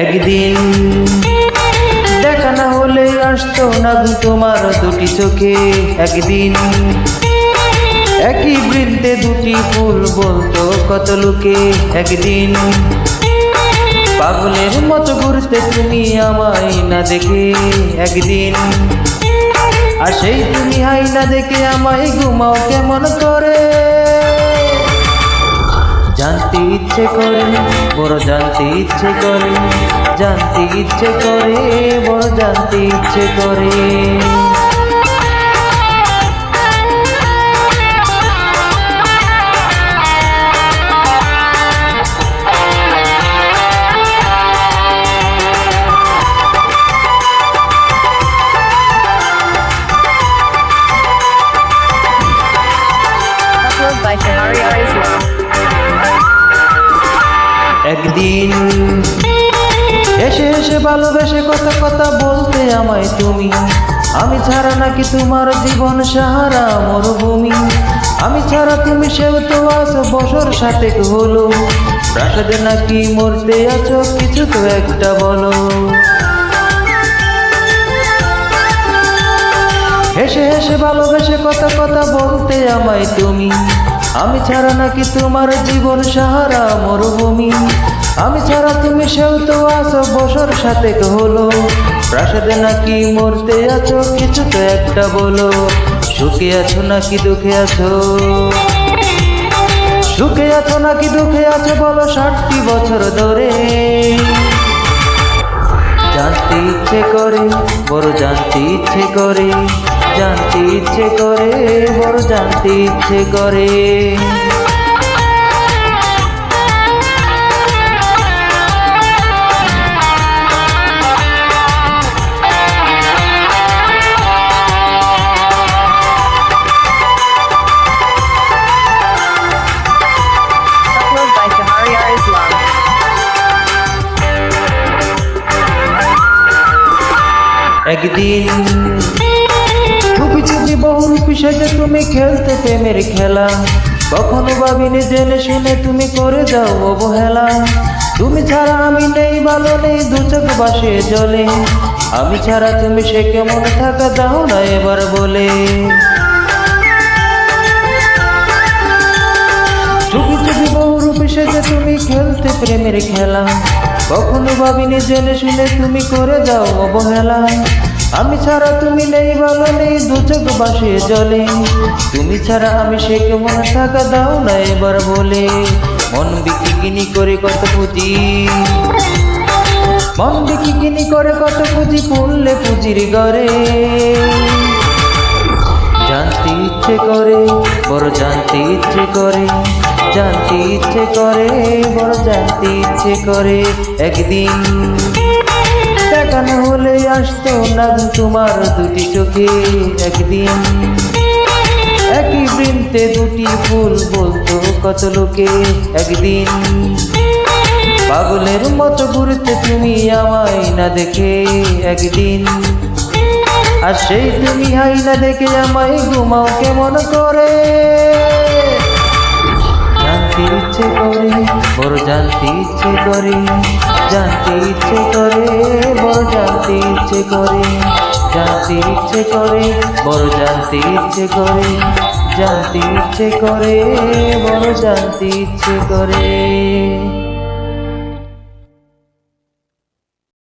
একদিন দেখা না হলে আসতো না তোমার দুটি চোখে। একদিন একই বৃন্তে দুটি ফুল বলতো কত লোকে। একদিন পাগলের মতো ঘুরতে তুমি আমায় না দেখে। একদিন আর সেই তুমি হাই না দেখে আমায় ঘুমাও কেমন করে। জানতে ইচ্ছে করে বড় জানতে ইচ্ছে করে, জানতে ইচ্ছে করে বড় জানতে ইচ্ছে করে। একদিন এসে এসে ভালোবেসে কথা কথা বলতে আমায় তুমি। আমি ছাড়া নাকি তোমার জীবন সাহারা মরুভূমি। আমি ছাড়া তুমি সেও তো আছো বছর সাথে হলো। প্রাসাদে নাকি মরতে আছো কিছু তো একটা বলো। হেসে হেসে ভালোবেসে কথা কথা বলতে আমায় তুমি। আমি ছাড়া নাকি তোমার জীবন সাহারা মরুভূমি। আমি ছাড়া তুমি সেও তো আছো বছর সাথে হলো। প্রাসাদে নাকি মরতে আছো কিছু তো একটা বলো। সুখে আছো নাকি দুঃখে আছো, সুখে আছো নাকি দুঃখে আছো বলো 60টি বছর ধরে। জানতে ইচ্ছে করে বড় জানতে ইচ্ছে করে, জানতে ইচ্ছে করে বড় জানতে ইচ্ছে করে। একদিন চুপি চুপি বহুরূপী সেজে তুমি খেলতে প্রেমের খেলা। কখনো ভাবিনি জেনে শুনে তুমি করে যাও অবহেলা। তুমি ছাড়া আমি নেই ভালো নেই দু চোখ বাসে জলে। আমি ছাড়া তুমি সে কেমন থাকা দাও না এবার বলে। চুপি চুপি বহুরূপী সেজে তুমি খেলতে প্রেমের খেলা। কখনো ভাবিনি জেনে শুনে তুমি করে যাও অবহেলা। আমি ছাড়া তুমি নেই ভালো নেই দু চোখ বাসে জলে। তুমি ছাড়া আমি সে কেমন থাকা দাও না এবার বলে। মন বিকিনি করে কত পুঁজি, মন বিকিনি করে কত পুঁজি পড়লে পুঁজির ঘরে। জানতে ইচ্ছে করে বড় জানতে ইচ্ছে করে, জানতে ইচ্ছে করে বড় জানতে ইচ্ছে করে। একদিন দেখা না হলে আসতো না তোমার দুটি চোখে। একদিন একই বৃন্তে দুটি ফুল বলতো কত লোকে। একদিন পাগলের মতো ঘুরতে তুমি আমায় না দেখে। একদিন আর সেই তুমি হাই না দেখে আমায় ঘুমাও কেমন করে। জানতে ইচ্ছে করে বড় জানতে ইচ্ছে করে, জানতে ইচ্ছে করে বড় জানতে ইচ্ছে করে। জানতে ইচ্ছে করে বড় জানতে ইচ্ছে করে, জানতে ইচ্ছে করে বড় জানতে ইচ্ছে করে।